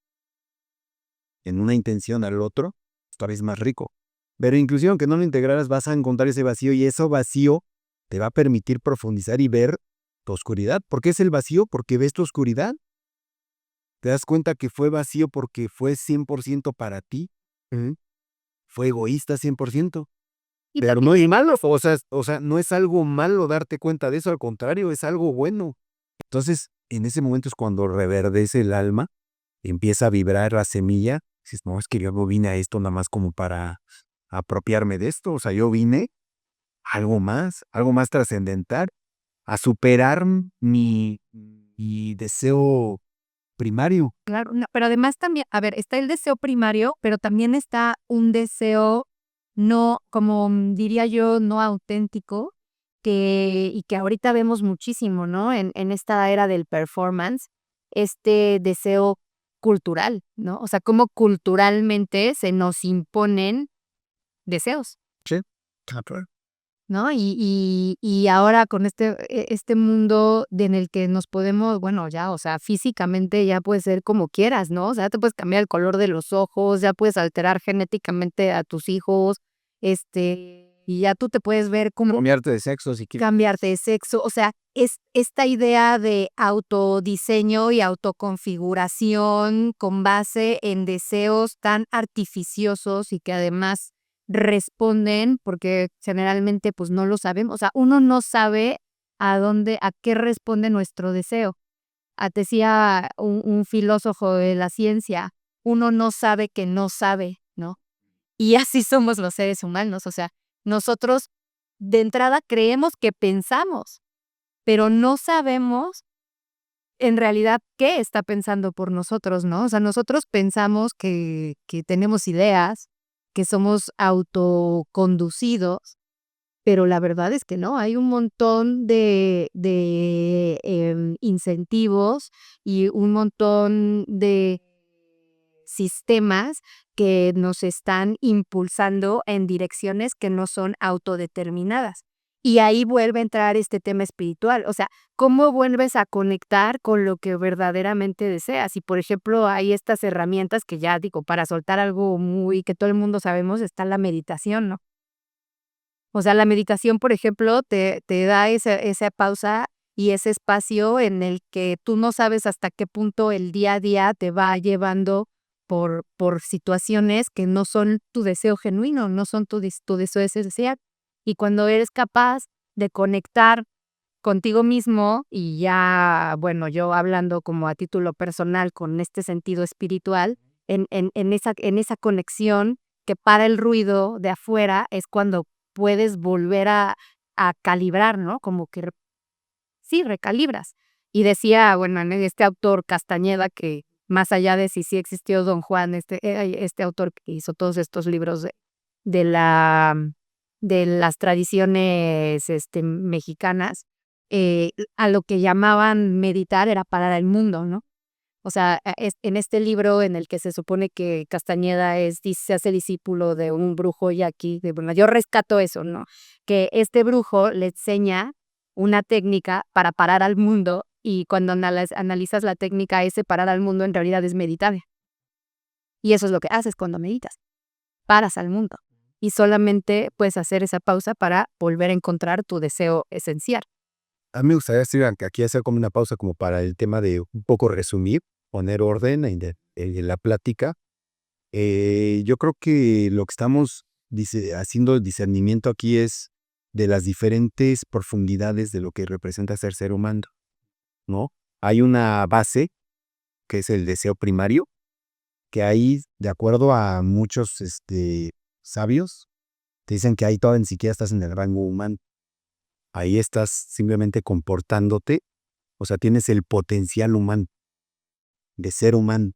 Speaker 3: en una intención al otro, todavía es más rico. Pero inclusive aunque no lo integraras, vas a encontrar ese vacío y ese vacío te va a permitir profundizar y ver tu oscuridad. ¿Por qué es el vacío? Porque ves tu oscuridad. Te das cuenta que fue vacío porque fue 100% para ti. Fue egoísta 100%.
Speaker 1: Y
Speaker 3: Pero
Speaker 1: también
Speaker 3: no es malo, o sea, no es algo malo darte cuenta de eso, al contrario, es algo bueno. Entonces, en ese momento es cuando reverdece el alma, empieza a vibrar la semilla. Dices, no, es que yo no vine a esto nada más como para apropiarme de esto. O sea, yo vine a algo más trascendental, a superar mi deseo primario.
Speaker 1: claro, no, pero además también, a ver, está el deseo primario, pero también está un deseo no, como diría yo, no auténtico, y que ahorita vemos muchísimo, ¿no? En esta era del performance, este deseo cultural, ¿no? O sea, cómo culturalmente se nos imponen deseos.
Speaker 3: Sí, claro.
Speaker 1: ¿No? Y ahora con este mundo en el que nos podemos, bueno, ya, o sea, físicamente ya puede ser como quieras, ¿no? O sea, te puedes cambiar el color de los ojos, ya puedes alterar genéticamente a tus hijos, y ya tú te puedes ver como
Speaker 2: Cambiarte de sexo si quieres.
Speaker 1: cambiarte de sexo, o sea, es esta idea de autodiseño y autoconfiguración con base en deseos tan artificiosos y que además responden, porque generalmente pues no lo sabemos, o sea, uno no sabe a qué responde nuestro deseo. Decía un filósofo de la ciencia, uno no sabe que no sabe, ¿no? Y así somos los seres humanos, o sea, nosotros de entrada creemos que pensamos, pero no sabemos en realidad qué está pensando por nosotros, ¿no? O sea, nosotros pensamos que tenemos ideas, que somos autoconducidos, pero la verdad es que no, hay un montón de incentivos y un montón de sistemas que nos están impulsando en direcciones que no son autodeterminadas. Y ahí vuelve a entrar este tema espiritual, o sea, ¿cómo vuelves a conectar con lo que verdaderamente deseas? Y, por ejemplo, hay estas herramientas que ya digo, para soltar algo muy que todo el mundo sabemos, está la meditación, ¿no? O sea, la meditación, por ejemplo, te da esa pausa y ese espacio en el que tú no sabes hasta qué punto el día a día te va llevando por situaciones que no son tu deseo genuino, no son tu deseo esencial. Y cuando eres capaz de conectar contigo mismo y ya, bueno, yo hablando como a título personal con este sentido espiritual, en esa conexión que para el ruido de afuera es cuando puedes volver a calibrar, ¿no? Como que sí, recalibras. Y decía, bueno, en este autor Castañeda, que más allá de si sí existió Don Juan, este autor que hizo todos estos libros de la de las tradiciones, mexicanas, a lo que llamaban meditar era parar el mundo, ¿no? O sea, en este libro en el que se supone que Castañeda se hace discípulo de un brujo yaqui, bueno, yo rescato eso, ¿no? Que este brujo le enseña una técnica para parar al mundo y cuando analizas la técnica, ese parar al mundo en realidad es meditar. Y eso es lo que haces cuando meditas, paras al mundo y solamente puedes hacer esa pausa para volver a encontrar tu deseo esencial.
Speaker 3: A mí me gustaría, Steven, que aquí hacer como una pausa como para el tema de un poco resumir, poner orden en la plática. Yo creo que lo que estamos haciendo el discernimiento aquí es de las diferentes profundidades de lo que representa ser humano, ¿no? Hay una base que es el deseo primario, que ahí, de acuerdo a muchos sabios, te dicen que ahí todavía ni siquiera estás en el rango humano. Ahí estás simplemente comportándote O sea, tienes el potencial humano, de ser humano.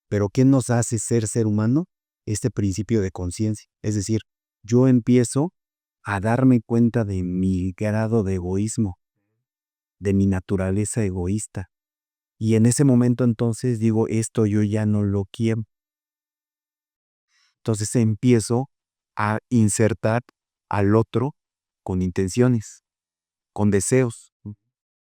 Speaker 3: Pero ¿qué nos hace ser humano? Este principio de conciencia. Es decir, yo empiezo a darme cuenta de mi grado de egoísmo, de mi naturaleza egoísta. Y en ese momento entonces digo, esto yo ya no lo quiero. Entonces empiezo a insertar al otro con intenciones, con deseos,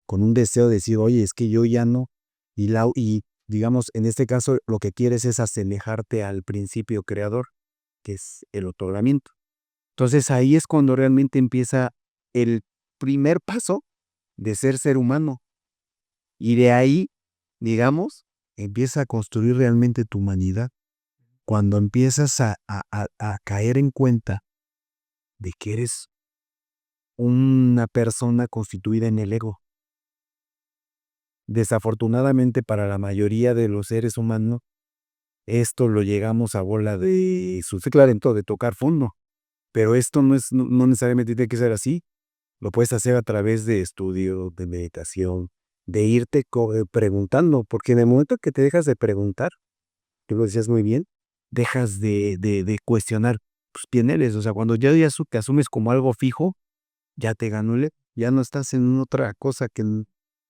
Speaker 3: con un deseo de decir, oye, es que yo ya no. Y digamos, en este caso, lo que quieres es asemejarte al principio creador, que es el otorgamiento. Entonces ahí es cuando realmente empieza el primer paso de ser humano. Y de ahí, digamos, empieza a construir realmente tu humanidad. Cuando empiezas a caer en cuenta de que eres una persona constituida en el ego. Desafortunadamente para la mayoría de los seres humanos, esto lo llegamos a bola de claro, de tocar fondo. Pero esto no necesariamente tiene que ser así. Lo puedes hacer a través de estudio, de meditación, de irte preguntando, porque en el momento que te dejas de preguntar, tú lo decías muy bien, dejas de cuestionar, pues quién eres. O sea, cuando ya te asumes como algo fijo, ya te ganó ya no estás en otra cosa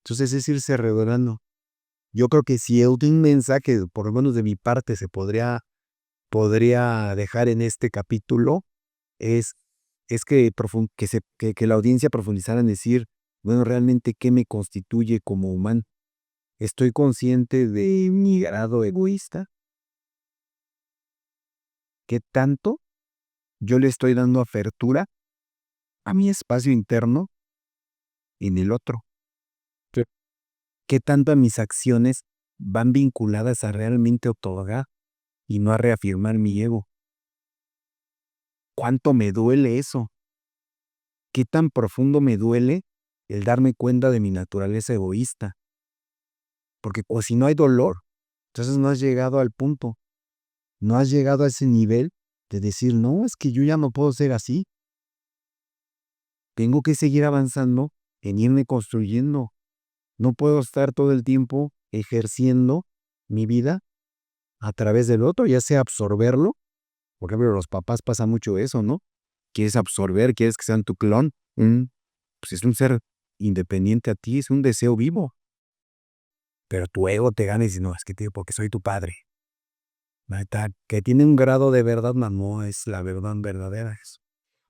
Speaker 3: entonces es irse revelando. Yo creo que si un mensaje, por lo menos de mi parte, se podría dejar en este capítulo, es que la audiencia profundizara en decir, bueno, realmente, ¿qué me constituye como humano? ¿Estoy consciente de mi grado egoísta? ¿Qué tanto yo le estoy dando apertura a mi espacio interno en el otro?
Speaker 2: Sí.
Speaker 3: ¿Qué tanto mis acciones van vinculadas a realmente otorgar y no a reafirmar mi ego? ¿Cuánto me duele eso? ¿Qué tan profundo me duele el darme cuenta de mi naturaleza egoísta? Porque o si no hay dolor, entonces no has llegado al punto, no has llegado a ese nivel de decir, no, es que yo ya no puedo ser así. Tengo que seguir avanzando en irme construyendo. No puedo estar todo el tiempo ejerciendo mi vida a través del otro, ya sea absorberlo. Por ejemplo, los papás pasa mucho eso, ¿no? Quieres absorber, quieres que sean tu clon. Pues es un ser independiente a ti, es un deseo vivo. Pero tu ego te gana y dice, no, es que porque soy tu padre. Que tiene un grado de verdad, no es la verdad verdadera.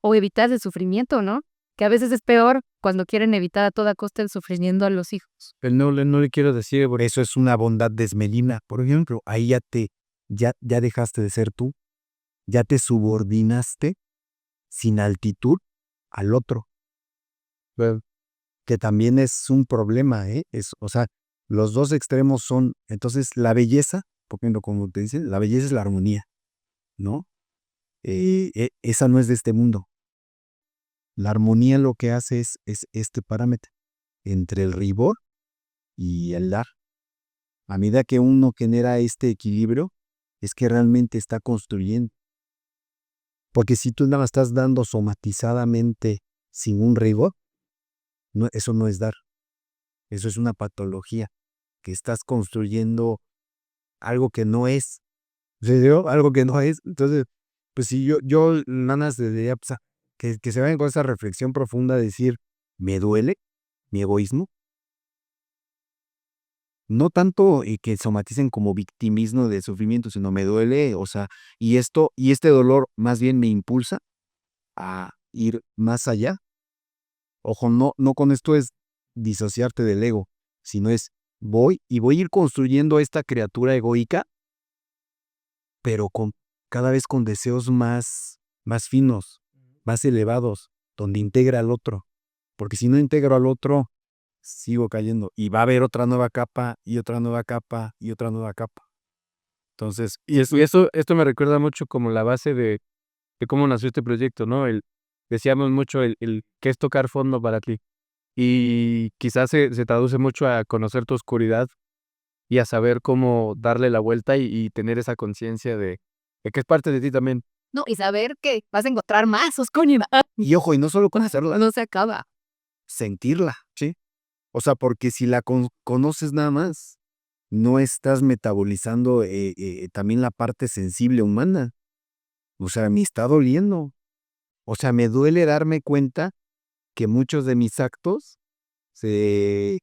Speaker 1: O evitar el sufrimiento, ¿no? Que a veces es peor cuando quieren evitar a toda costa el sufrimiento a los hijos.
Speaker 2: Pero no le quiero decir,
Speaker 3: Por eso es una bondad desmedida. Por ejemplo, ahí ya dejaste de ser tú, ya te subordinaste sin altitud al otro,
Speaker 2: bueno,
Speaker 3: que también es un problema, ¿eh? O sea, los dos extremos son, entonces la belleza, porque como te dicen, la belleza es la armonía, ¿no? Esa no es de este mundo. La armonía lo que hace es este parámetro entre el rigor y el dar. A medida que uno genera este equilibrio, es que realmente está construyendo. Porque si tú nada más estás dando somatizadamente sin un rigor, eso no es dar. Eso es una patología, que estás construyendo algo que no es. ¿Sí? Algo que no es. Entonces, pues si yo nada más diría, pues, que se vayan con esa reflexión profunda de decir, ¿me duele mi egoísmo? No tanto que somaticen como victimismo de sufrimiento, sino me duele, o sea, y este dolor más bien me impulsa a ir más allá. Ojo, no con esto es disociarte del ego, sino es voy a ir construyendo esta criatura egoica, pero cada vez con deseos más finos, más elevados, donde integra al otro. Porque si no integro al otro, sigo cayendo. Y va a haber otra nueva capa, y otra nueva capa, y otra nueva capa. Entonces,
Speaker 2: esto me recuerda mucho como la base de cómo nació este proyecto, ¿no? Decíamos mucho el qué es tocar fondo para ti. Y quizás se traduce mucho a conocer tu oscuridad y a saber cómo darle la vuelta y tener esa conciencia de que es parte de ti también.
Speaker 1: No, y saber que vas a encontrar más oscuridad.
Speaker 3: Y ojo, y no solo conocerla,
Speaker 1: No se acaba.
Speaker 3: sentirla, ¿sí? O sea, porque si la conoces nada más, no estás metabolizando también la parte sensible humana. O sea, me está doliendo. O sea, me duele darme cuenta que muchos de mis actos, que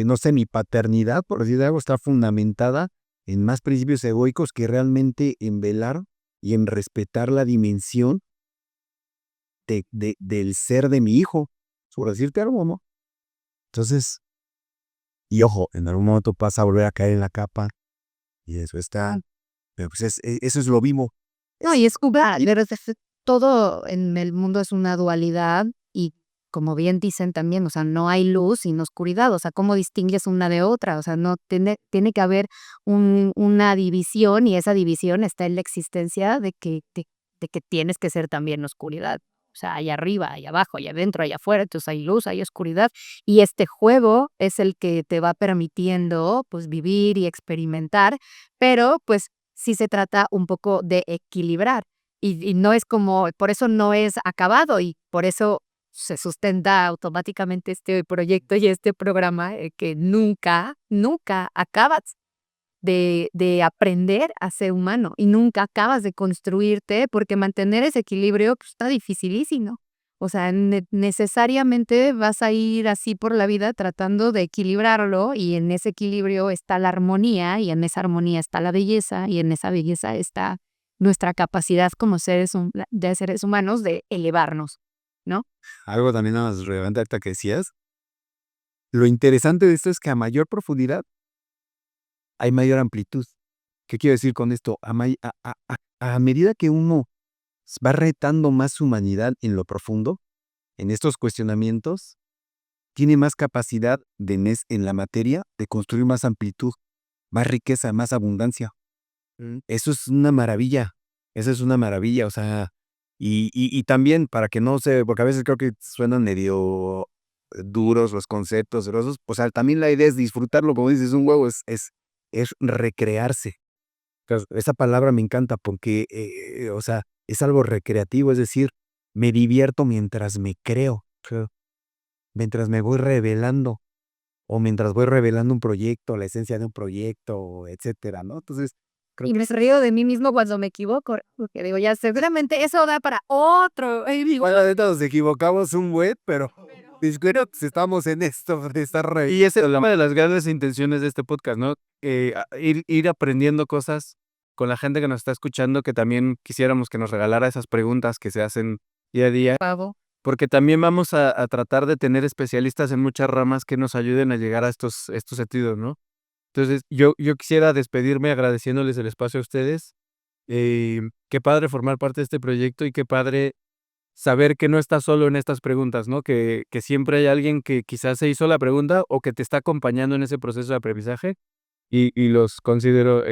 Speaker 3: no sé, mi paternidad, por decir algo, está fundamentada en más principios egoicos que realmente en velar y en respetar la dimensión del ser de mi hijo, por decirte algo, ¿no? Entonces, y ojo, en algún momento pasa a volver a caer en la capa y eso está, pero pues eso es lo vivo.
Speaker 1: No, y es jugar. Todo en el mundo es una dualidad y como bien dicen también, o sea, no hay luz sin oscuridad, o sea, ¿cómo distingues una de otra? O sea, no tiene que haber una división y esa división está en la existencia de que tienes que ser también oscuridad. O sea, allá arriba, allá abajo, allá adentro, allá afuera, entonces hay luz, hay oscuridad y este juego es el que te va permitiendo pues vivir y experimentar, pero pues sí se trata un poco de equilibrar. Y no es como, por eso no es acabado y por eso se sustenta automáticamente este proyecto y este programa que nunca, nunca acabas de aprender a ser humano y nunca acabas de construirte porque mantener ese equilibrio pues, está dificilísimo. O sea, necesariamente vas a ir así por la vida tratando de equilibrarlo y en ese equilibrio está la armonía y en esa armonía está la belleza y en esa belleza está nuestra capacidad como de seres humanos de elevarnos, ¿no?
Speaker 3: Algo también nada más relevante ahorita que decías. Lo interesante de esto es que a mayor profundidad hay mayor amplitud. ¿Qué quiero decir con esto? A medida que uno va retando más su humanidad en lo profundo, en estos cuestionamientos, tiene más capacidad en la materia de construir más amplitud, más riqueza, más abundancia. Eso es una maravilla. Eso es una maravilla. O sea, y también para que no se, porque a veces creo que suenan medio duros los conceptos, grosos, o sea, también la idea es disfrutarlo, como dices, un huevo es recrearse. Entonces, esa palabra me encanta porque, o sea, es algo recreativo, es decir, me divierto mientras me creo, mientras me voy revelando o mientras voy revelando un proyecto, la esencia de un proyecto, etcétera, ¿no? Entonces, creo
Speaker 1: Y
Speaker 3: que
Speaker 1: me río de mí mismo cuando me equivoco, porque digo, ya seguramente eso da para otro. Y digo,
Speaker 3: bueno, neta nos equivocamos un buen, pero creo que estamos en esto de estar
Speaker 2: Y esa es una de las grandes intenciones de este podcast, ¿no? Ir aprendiendo cosas con la gente que nos está escuchando, que también quisiéramos que nos regalara esas preguntas que se hacen día a día,
Speaker 1: pavo.
Speaker 2: porque también vamos a tratar de tener especialistas en muchas ramas que nos ayuden a llegar a estos sentidos, ¿no? Entonces, yo quisiera despedirme agradeciéndoles el espacio a ustedes. Qué padre formar parte de este proyecto y qué padre saber que no estás solo en estas preguntas, ¿no? Que siempre hay alguien que quizás se hizo la pregunta o que te está acompañando en ese proceso de aprendizaje y los considero,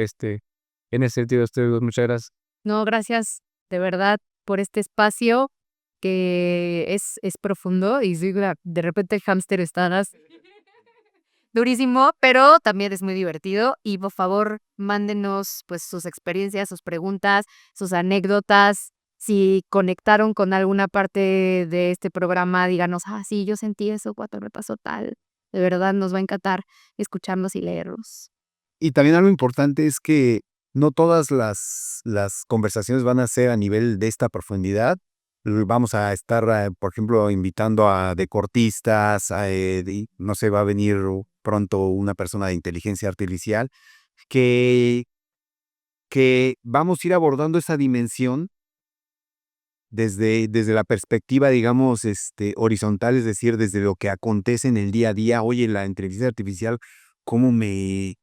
Speaker 2: en ese sentido, ustedes dos, muchas gracias.
Speaker 1: No, gracias de verdad por este espacio que es profundo y sí, de repente el hámster está durísimo, pero también es muy divertido y por favor mándenos pues sus experiencias, sus preguntas, sus anécdotas. Si conectaron con alguna parte de este programa, díganos, sí, yo sentí eso cuando me pasó tal. De verdad nos va a encantar escucharlos y leerlos.
Speaker 3: y también algo importante es que no todas las conversaciones van a ser a nivel de esta profundidad. Vamos a estar, por ejemplo, invitando a deportistas, no sé, va a venir pronto una persona de inteligencia artificial, que, que vamos a ir abordando esa dimensión desde la perspectiva, digamos, horizontal, es decir, desde lo que acontece en el día a día. Oye, la inteligencia artificial, ¿cómo me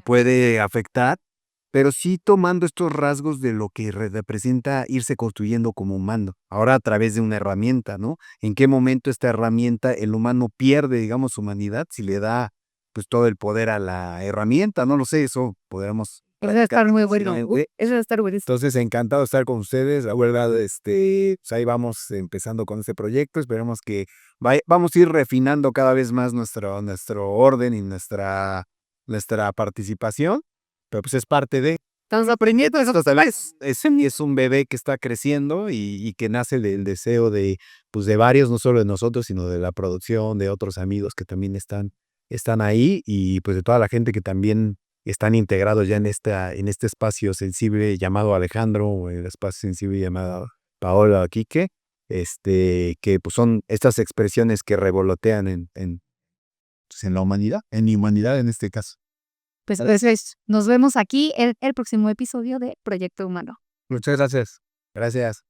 Speaker 3: puede afectar? Pero sí tomando estos rasgos de lo que representa irse construyendo como humano, ahora a través de una herramienta, ¿no? ¿En qué momento esta herramienta, el humano pierde, digamos, su humanidad si le da, pues, todo el poder a la herramienta? No lo sé, eso podríamos
Speaker 1: Eso va a estar
Speaker 3: platicar
Speaker 1: muy bueno.
Speaker 3: próximamente.
Speaker 1: Eso va a estar buenísimo.
Speaker 3: Entonces, encantado de estar con ustedes. La verdad, pues ahí vamos empezando con este proyecto. Esperemos que vamos a ir refinando cada vez más nuestro orden y nuestra participación, pero pues es parte de.
Speaker 1: Estamos aprendiendo eso.
Speaker 3: Es un bebé que está creciendo y que nace del deseo de, pues de varios, no solo de nosotros, sino de la producción, de otros amigos que también están ahí y pues de toda la gente que también están integrados ya en este espacio sensible llamado Alejandro, o el espacio sensible llamado Paola o Quique, que pues son estas expresiones que revolotean pues, en la humanidad, en mi humanidad en este caso.
Speaker 4: Pues nos vemos aquí en el próximo episodio de Proyecto Humano.
Speaker 2: Muchas gracias.
Speaker 3: Gracias.